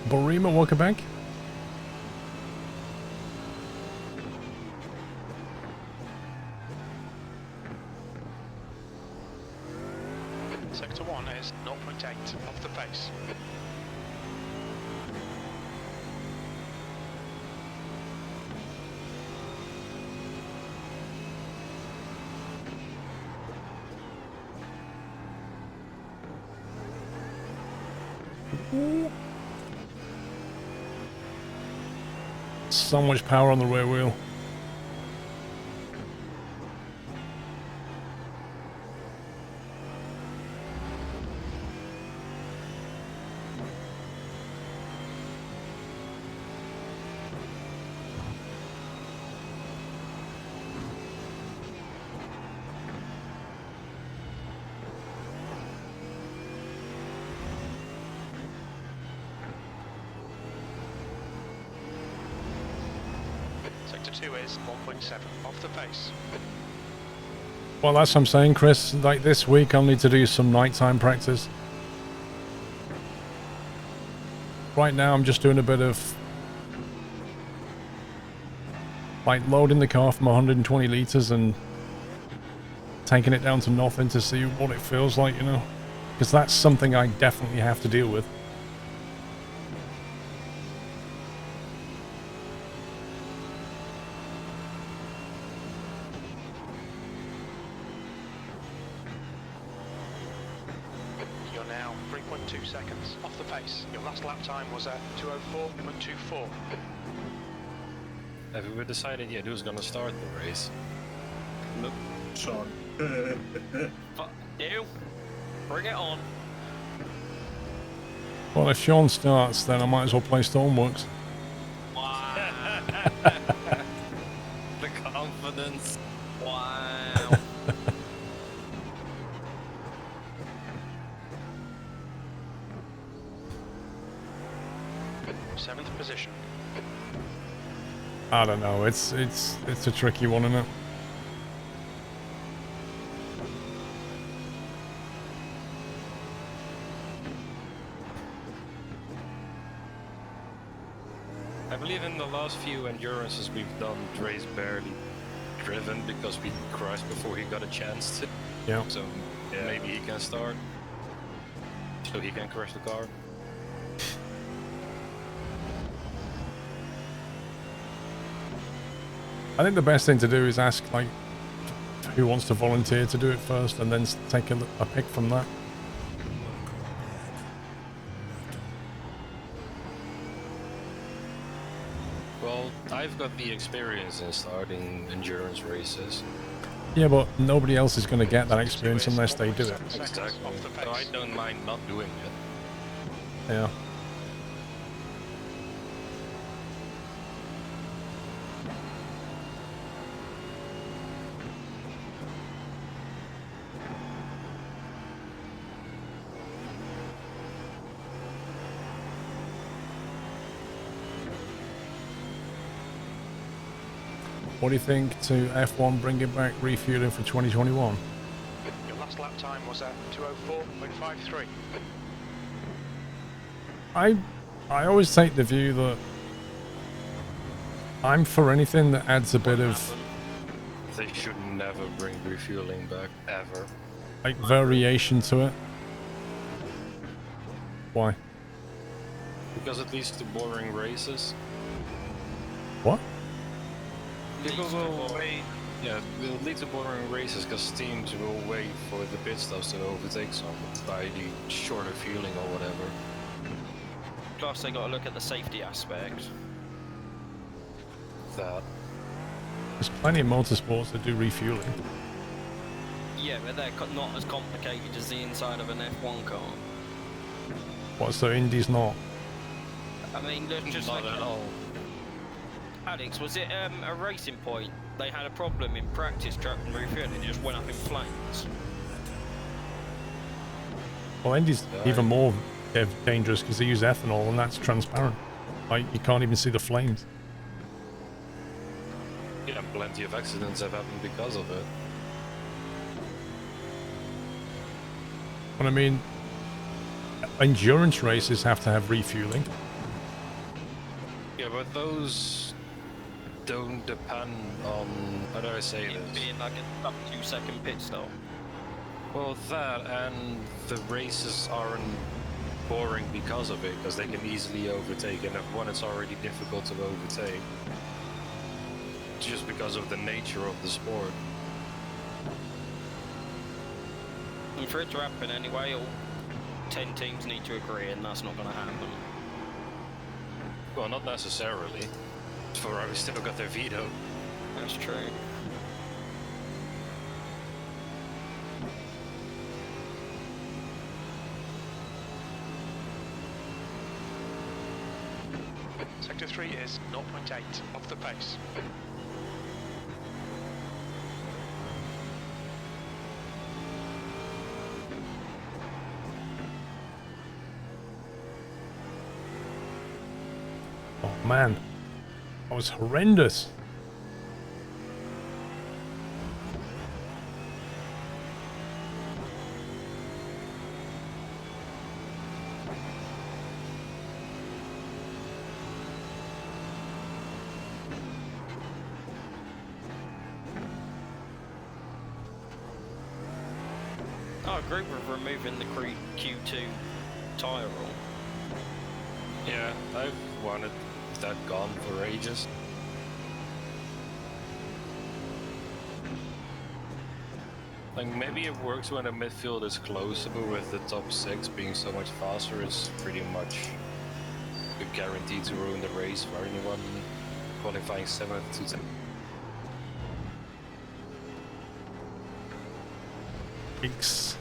Borima, welcome back. Sector 1 is 0.8 off the pace. So much power on the rear wheel. Sector 2 is 1.7 off the pace. Well, that's what I'm saying, Chris. Like this week, I'll need to do some nighttime practice. Right now, I'm just doing a bit of like loading the car from 120 liters and taking it down to nothing to see what it feels like, you know, because that's something I definitely have to deal with. You're now 3.2 seconds off the pace. Your last lap time was at 2:04.24. Have we decided yet who's gonna start the race? Nope. Sean. Fuck you. Bring it on. Well, if Sean starts, then I might as well play Stormworks. Wow. The confidence. Wow. 7th position. I don't know. It's a tricky one, isn't it? I believe in the last few endurances we've done, Dre's barely driven because we crashed before he got a chance to. Yeah. So Yeah. maybe he can start. So he can crash the car. I think the best thing to do is ask, like, who wants to volunteer to do it first, and then take a pick from that. Well, I've got the experience in starting endurance races. Yeah, but nobody else is going to get that experience Is unless they do it. 1.7 seconds Exactly. off the So I pace. don't mind not doing it. Yeah. What do you think to F1 bring it back refueling for 2021? Your last lap time was at 2:04.53. I always take the view that I'm for anything that adds a bit of They should never bring refueling back, ever. like variation to it. Why? Because it leads to boring races. What? People will wait. Yeah, it will lead to boring races because teams will wait for the pit stops to overtake someone by the shorter fueling or whatever. Plus, they got to look at the safety aspect. That. There's plenty of motorsports that do refueling. Yeah, but they're not as complicated as the inside of an F1 car. What, so Indy's not? I mean, look, just Not like at all. Alex, was it a racing point? They had a problem in practice track and refueling, it just went up in flames. Well, Indy's Yeah. even more dangerous because they use ethanol and that's transparent. Like, you can't even see the flames. Yeah, plenty of accidents have happened because of it. But I mean, endurance races have to have refueling. Yeah, but those don't depend on, how do I say It this? being like a sub 2-second pit stop. Well, that and the races aren't boring because of it, because they can easily overtake, and F1 it's already difficult to overtake. Just because of the nature of the sport. And for it to happen anyway, all 10 teams need to agree, and that's not going to happen. Well, not necessarily. Ferrari still got their veto. That's true. Sector 3 is 0.8 off the pace. Oh man, that was horrendous. I agree with removing the Q2 tyre rule. Yeah, I've wanted that gone for ages. Like, maybe it works when the midfield is closer, but with the top 6 being so much faster, it's pretty much a guarantee to ruin the race for anyone qualifying 7th to 10th. Thanks.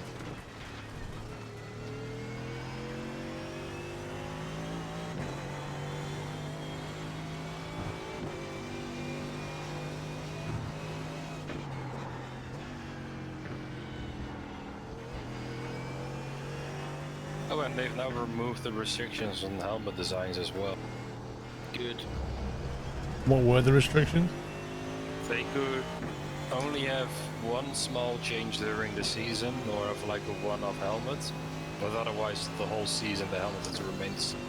Oh, and they've now removed the restrictions on helmet designs as well. Good. What were the restrictions? They could only have one small change during the season, or have like a one-off helmet, but otherwise the whole season the helmet has remained the same.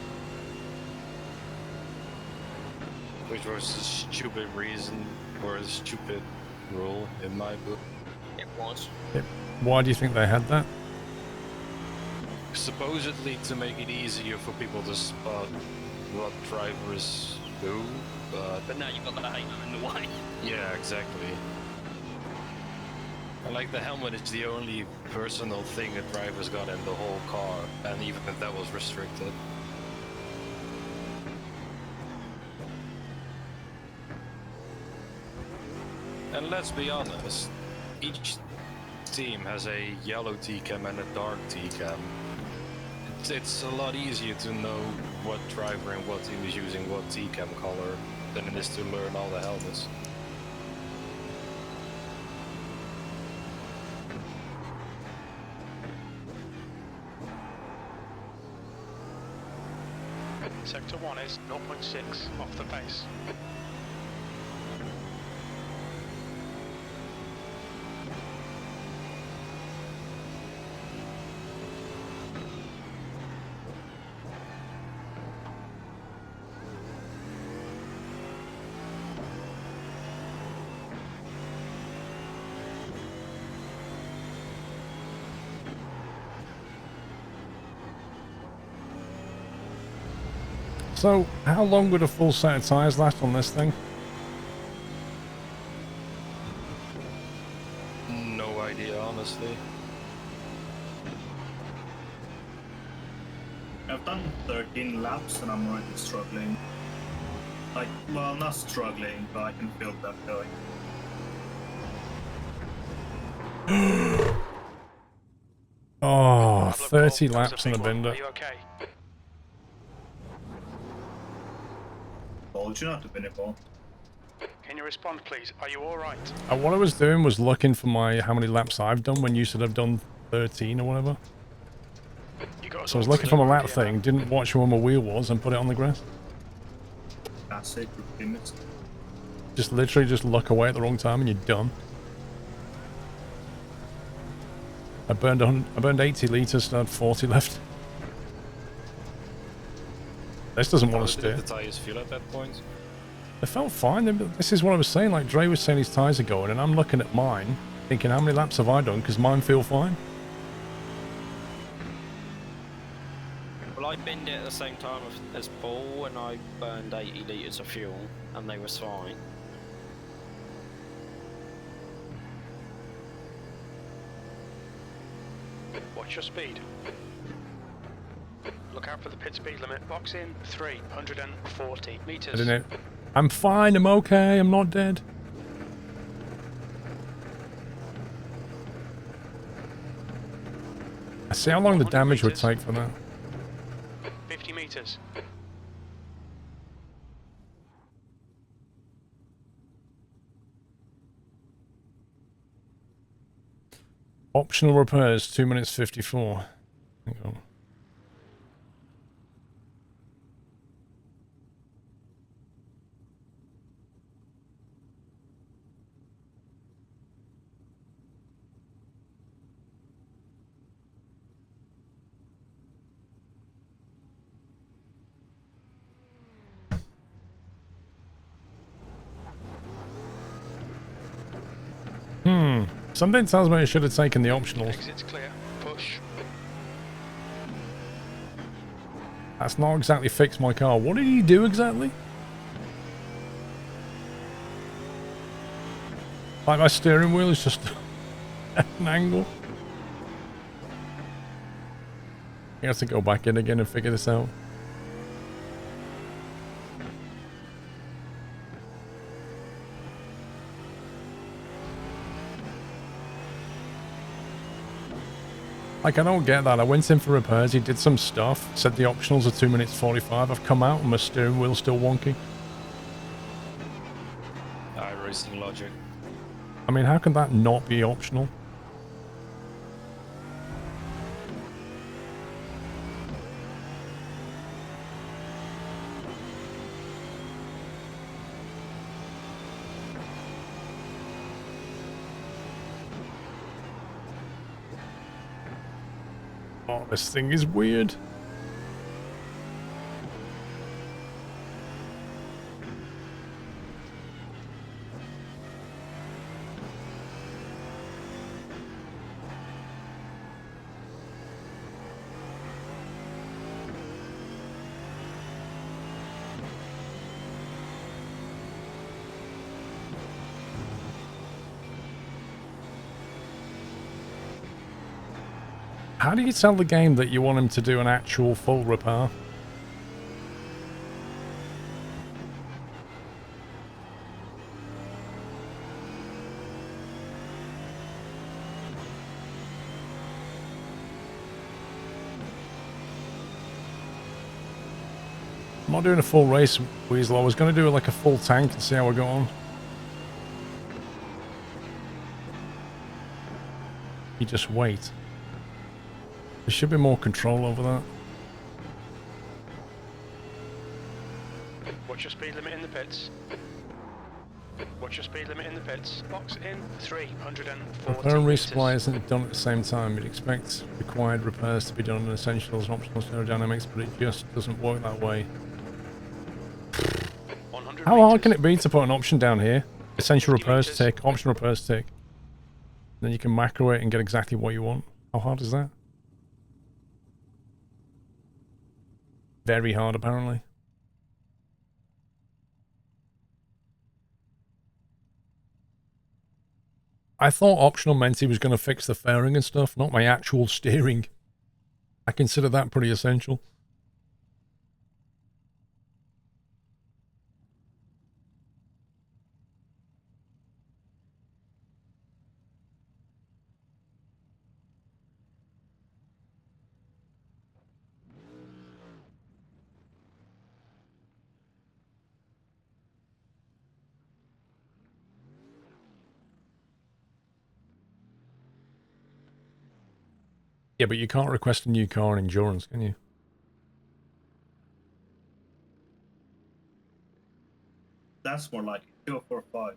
Which was a stupid reason, or a stupid rule in my book. It was. Why do you think they had that? Supposedly to make it easier for people to spot what drivers do, but But now you've got the halo in the way. yeah, exactly. And like the helmet is the only personal thing a driver's got in the whole car, and even if that was restricted. And let's be honest, each team has a yellow T-cam and a dark T-cam. It's a lot easier to know what driver and what team is using what T-cam color than it is to learn all the helmets. Sector 1 is 0.6 off the pace. So, how long would a full set of tyres last on this thing? No idea, honestly. I've done 13 laps and I'm already struggling. Like, well, not struggling, but I can feel that going. Oh, Look, 30 Paul, that was laps a in a big one. bender. Are you okay? Told you not to finish ball. Can you respond, please? Are you all right? What I was doing was looking for how many laps I've done when you said I've done 13 or whatever. You got us So I was all looking for my through lap here thing, now. didn't watch where my wheel was and put it on the grass. That's it, 15 minutes. Just literally just look away at the wrong time and you're done. I burned 80 litres and I had 40 left. This doesn't want How to did steer. the tires feel at that point? They felt fine. This is what I was saying. Like Dre was saying his tyres are going and I'm looking at mine thinking how many laps have I done because mine feel fine. Well, I binned it at the same time as Paul, and I burned 80 litres of fuel, and they were fine. Watch your speed. Look out for the pit speed limit. Box in 340 I meters. don't know. I'm fine. I'm okay. I'm not dead. I see how long the 100 damage would meters. take for that. 50 meters. Optional repairs, 2 minutes 54. Hang on. Something tells me I should have taken the optionals. Exit's clear. Push. That's not exactly fix my car. What did he do exactly? Like my steering wheel is just at an angle. I have to go back in again and figure this out. Like, I don't get that. I went in for repairs, he did some stuff, said the optionals are 2 minutes 45. I've come out and my steering wheel's still wonky. iRacing logic. I mean, how can that not be optional? Oh, this thing is weird. How do you tell the game that you want him to do an actual full repair? I'm not doing a full race, Weasel. I was going to do like a full tank and see how we go on. You just wait. There should be more control over that. What's your speed limit in the pits? What's your speed limit in the pits? Box in 340 Repair and resupply meters. isn't done at the same time. You'd expect required repairs to be done in essentials and optional aerodynamics, but it just doesn't work that way. 100 How hard meters. can it be to put an option down here? Essential 50 repairs meters. tick, optional repairs tick. Then you can macro it and get exactly what you want. How hard is that? Very hard, apparently. I thought optional meant he was going to fix the fairing and stuff, not my actual steering. I consider that pretty essential. Yeah, but you can't request a new car in endurance, can you? That's more like 245.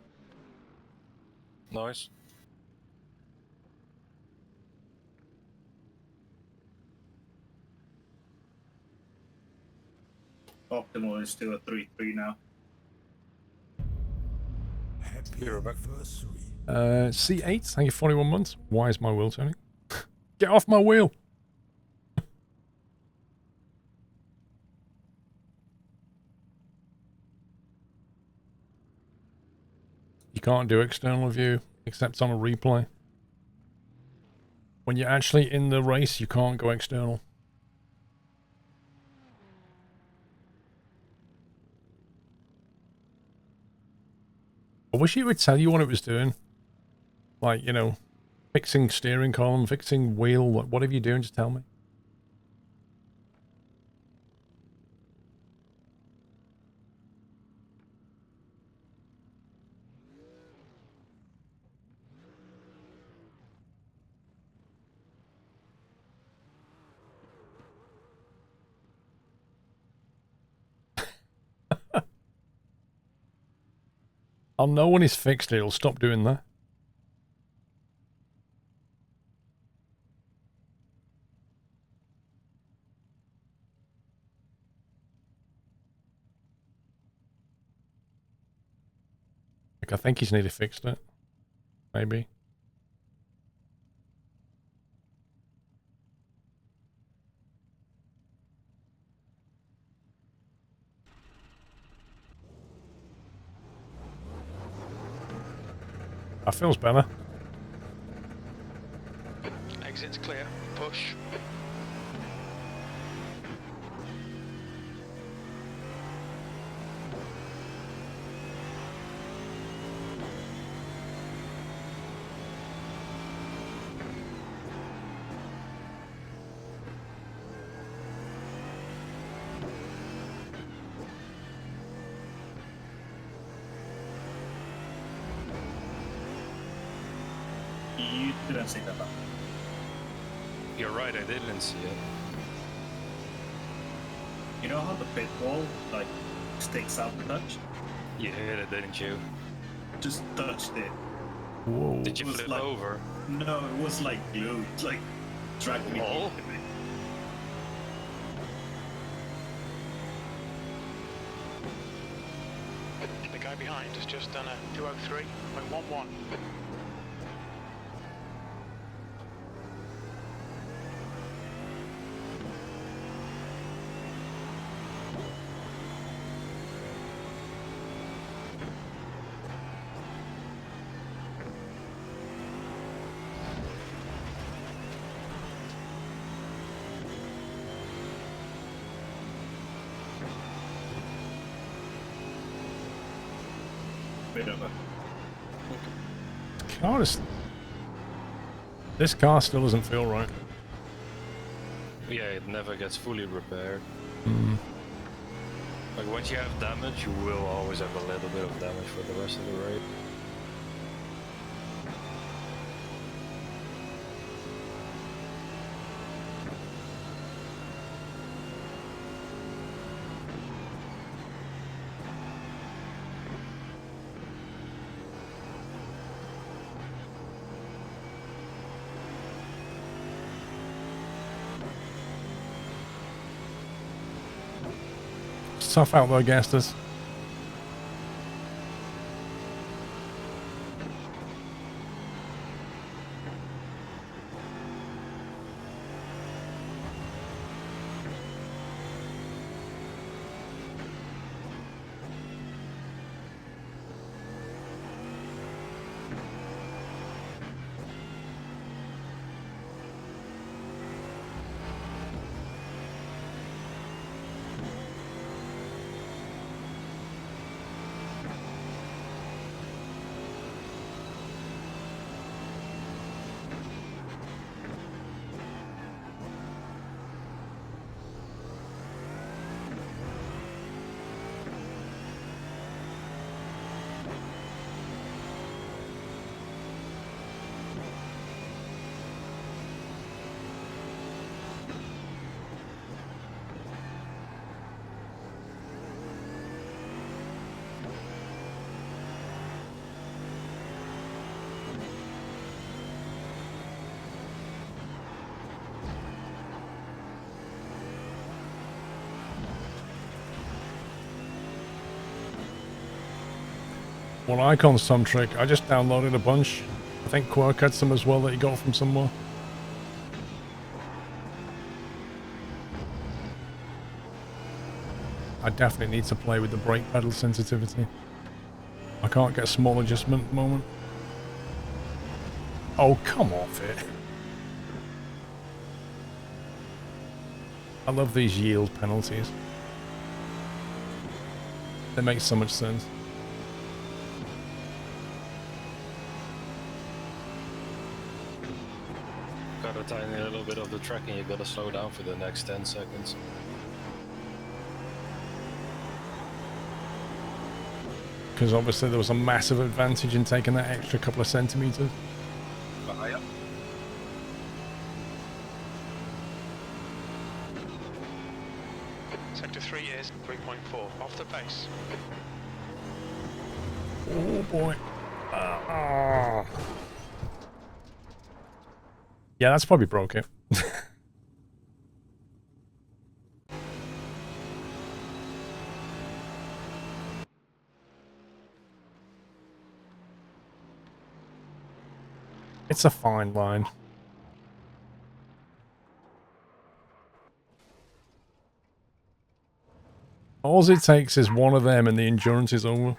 Nice. Optimal is 233 now. Happy You're back. anniversary. C8, thank you, 41 months. Why is my wheel turning? Get off my wheel! You can't do external view except on a replay. When you're actually in the race, you can't go external. I wish it would tell you what it was doing. Like, you know, fixing steering column, fixing wheel, whatever you're doing, just tell me. I'll know when it's fixed, it'll stop doing that. Like, I think he's nearly fixed it. Maybe. That feels better. Exit's clear. Push. You didn't see that. You're right, I didn't see it. You know how the pit wall like sticks out a touch? You hit it, didn't you? Just touched it. Whoa. Did you It was flip like- over? No, it was like glue. It's like dragged me Oh. into it. The guy behind has just done a 203.11. bit of a... This car still doesn't feel right. Yeah, it never gets fully repaired. Mm. Like once you have damage, you will always have a little bit of damage for the rest of the race. It's tough out there, Gasters. Well, Icon's some trick. I just downloaded a bunch. I think Quirk had some as well that he got from somewhere. I definitely need to play with the brake pedal sensitivity. I can't get a small adjustment at the moment. Oh, come off it. I love these yield penalties. They make so much sense. Got a tiny little bit of the track and you gotta slow down for the next 10 seconds. Because obviously there was a massive advantage in taking that extra couple of centimeters. Yep. Sector 3 is 3.4, off the pace. Oh boy. Yeah, that's probably broke it. It's a fine line. All it takes is one of them and the endurance is over.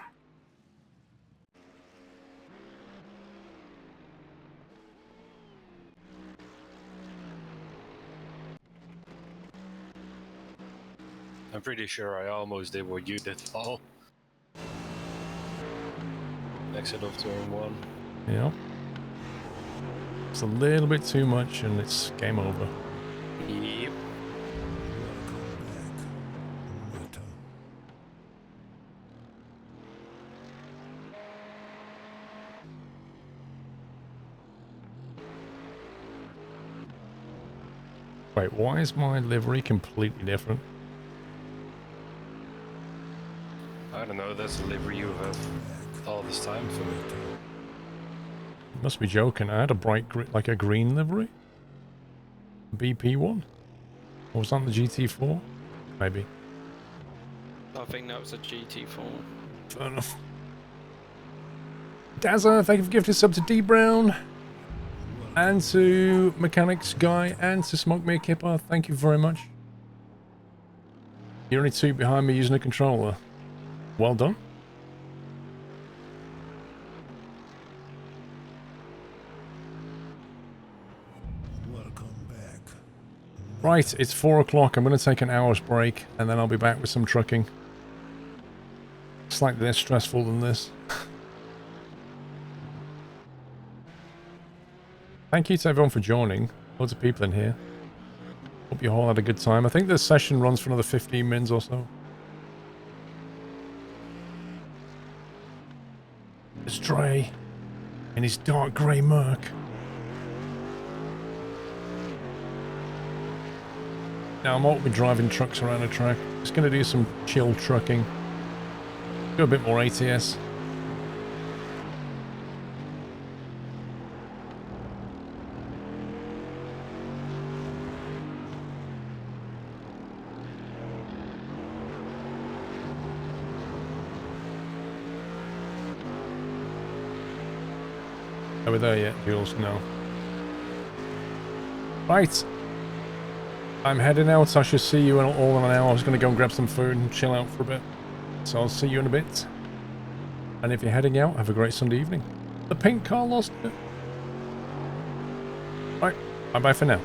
I'm pretty sure I almost did what you did, Paul. Exit of turn 1. Yeah. It's a little bit too much and it's game over. Yep. Wait, why is my livery completely different? I don't know, that's the livery you have all this time for me. You must be joking. I had a bright, like a green livery? BP one? Or was that the GT4? Maybe. I think that was a GT4. Fair enough. Dazza, thank you for gifting sub to D Brown. And to Mechanics Guy and to Smoke Me a Kipper. Thank you very much. You're only 2 behind me using a controller. Well done. Right, it's 4 o'clock. I'm going to take an hour's break and then I'll be back with some trucking. Slightly less stressful than this. thank you to everyone for joining. Loads of people in here. Hope you all had a good time. I think this session runs for another 15 minutes or so. Stray in his dark grey Merc. Now I'm open driving trucks around the track. Just going to do some chill trucking. Do a bit more ATS. Are we there yet, Jules? No. Right. I'm heading out. I should see you in all in an hour. I was going to go and grab some food and chill out for a bit. So I'll see you in a bit. And if you're heading out, have a great Sunday evening. The pink car lost it. Right. Bye-bye for now.